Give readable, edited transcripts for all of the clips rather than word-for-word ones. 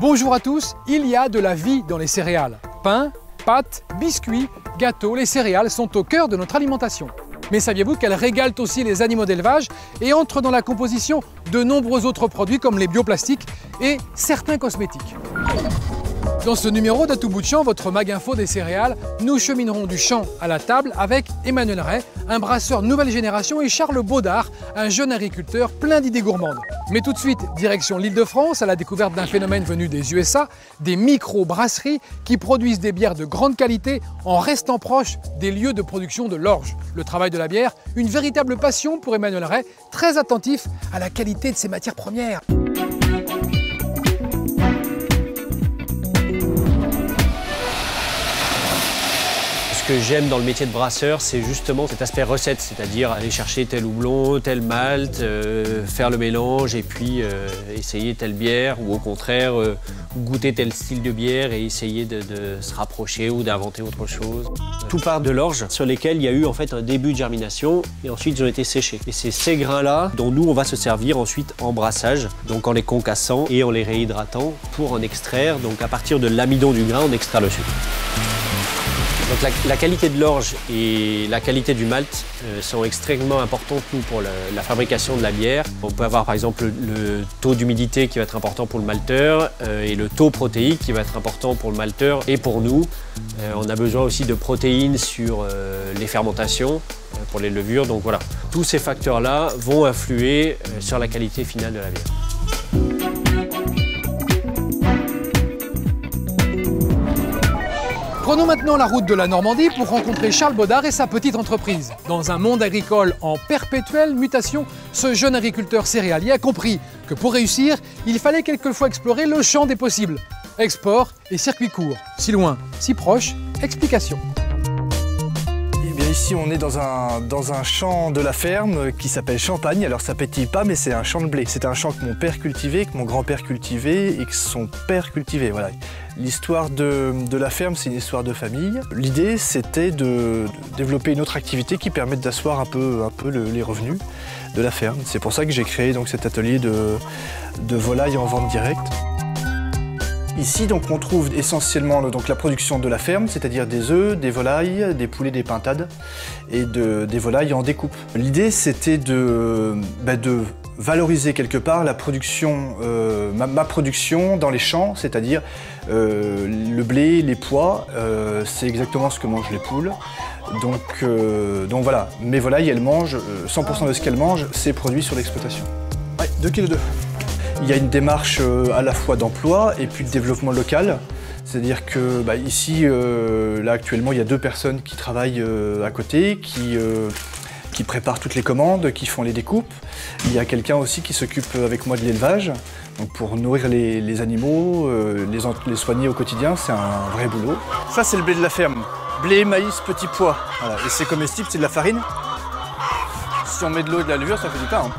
Bonjour à tous, il y a de la vie dans les céréales. Pain, pâtes, biscuits, gâteaux, les céréales sont au cœur de notre alimentation. Mais saviez-vous qu'elles régalent aussi les animaux d'élevage et entrent dans la composition de nombreux autres produits comme les bioplastiques et certains cosmétiques? Dans ce numéro d'À tout bout de champ, votre mag info des céréales, nous cheminerons du champ à la table avec Emmanuel Ray, un brasseur nouvelle génération, et Charles Baudard, un jeune agriculteur plein d'idées gourmandes. Mais tout de suite, direction l'Île-de-France, à la découverte d'un phénomène venu des USA, des micro-brasseries qui produisent des bières de grande qualité en restant proches des lieux de production de l'orge. Le travail de la bière, une véritable passion pour Emmanuel Ray, très attentif à la qualité de ses matières premières. Ce que j'aime dans le métier de brasseur, c'est justement cet aspect recette, c'est-à-dire aller chercher tel houblon, tel malt, faire le mélange et puis essayer telle bière, ou au contraire goûter tel style de bière et essayer de se rapprocher ou d'inventer autre chose. Tout part de l'orge sur lesquels il y a eu en fait un début de germination et ensuite ils ont été séchés. Et c'est ces grains-là dont nous on va se servir ensuite en brassage, donc en les concassant et en les réhydratant pour en extraire. Donc à partir de l'amidon du grain, on extrait le sucre. Donc la qualité de l'orge et la qualité du malt sont extrêmement importantes pour la fabrication de la bière. On peut avoir par exemple le taux d'humidité qui va être important pour le malteur et le taux protéique qui va être important pour le malteur et pour nous. On a besoin aussi de protéines sur les fermentations pour les levures. Donc voilà, tous ces facteurs-là vont influer sur la qualité finale de la bière. Prenons maintenant la route de la Normandie pour rencontrer Charles Baudard et sa petite entreprise. Dans un monde agricole en perpétuelle mutation, ce jeune agriculteur céréalier a compris que pour réussir, il fallait quelquefois explorer le champ des possibles. Export et circuit court. Si loin, si proche, explication. Eh bien ici on est dans un champ de la ferme qui s'appelle Champagne. Alors ça pétille pas mais c'est un champ de blé. C'est un champ que mon père cultivait, que mon grand-père cultivait et que son père cultivait. Voilà. L'histoire de la ferme, c'est une histoire de famille. L'idée, c'était de développer une autre activité qui permette d'asseoir un peu les revenus de la ferme. C'est pour ça que j'ai créé donc, cet atelier de volailles en vente directe. Ici, donc, on trouve essentiellement donc, la production de la ferme, c'est-à-dire des œufs, des volailles, des poulets, des pintades et des volailles en découpe. L'idée, c'était de valoriser quelque part la production, ma production dans les champs, c'est-à-dire le blé, les pois, c'est exactement ce que mangent les poules. Donc voilà, mes volailles, elles mangent, 100% de ce qu'elles mangent, c'est produit sur l'exploitation. Ouais, 2,2 kg. Il y a une démarche à la fois d'emploi et puis de développement local. C'est-à-dire que ici, là actuellement, il y a 2 personnes qui travaillent à côté, qui préparent toutes les commandes, qui font les découpes. Il y a quelqu'un aussi qui s'occupe avec moi de l'élevage, donc pour nourrir les animaux, les soigner au quotidien, c'est un vrai boulot. Ça c'est le blé de la ferme, blé, maïs, petits pois. Voilà. Et c'est comestible, c'est de la farine. Si on met de l'eau et de la levure, ça fait du pain.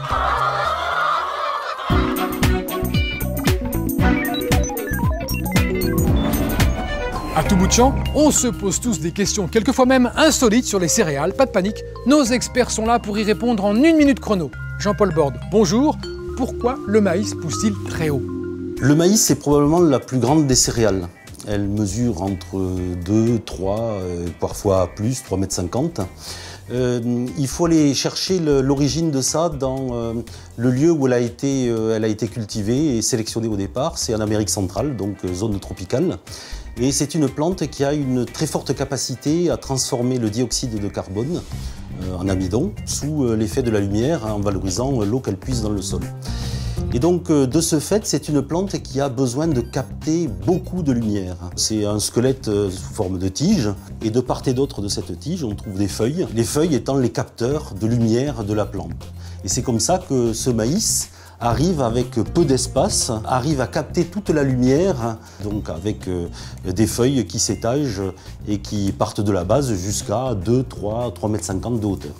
À tout bout de champ, on se pose tous des questions, quelquefois même insolites sur les céréales. Pas de panique, nos experts sont là pour y répondre en 1 minute chrono. Jean-Paul Borde, bonjour. Pourquoi le maïs pousse-t-il très haut? Le maïs, c'est probablement la plus grande des céréales. Elle mesure entre 2, 3, parfois plus, 3,50 m. Il faut aller chercher l'origine de ça dans le lieu où elle a été cultivée et sélectionnée au départ. C'est en Amérique centrale, donc zone tropicale. Et c'est une plante qui a une très forte capacité à transformer le dioxyde de carbone en amidon sous l'effet de la lumière en valorisant l'eau qu'elle puise dans le sol. Et donc de ce fait, c'est une plante qui a besoin de capter beaucoup de lumière. C'est un squelette sous forme de tige et de part et d'autre de cette tige, on trouve des feuilles. Les feuilles étant les capteurs de lumière de la plante. Et c'est comme ça que ce maïs arrive avec peu d'espace, arrive à capter toute la lumière, donc avec des feuilles qui s'étagent et qui partent de la base jusqu'à 2, 3, 3,50 m de hauteur.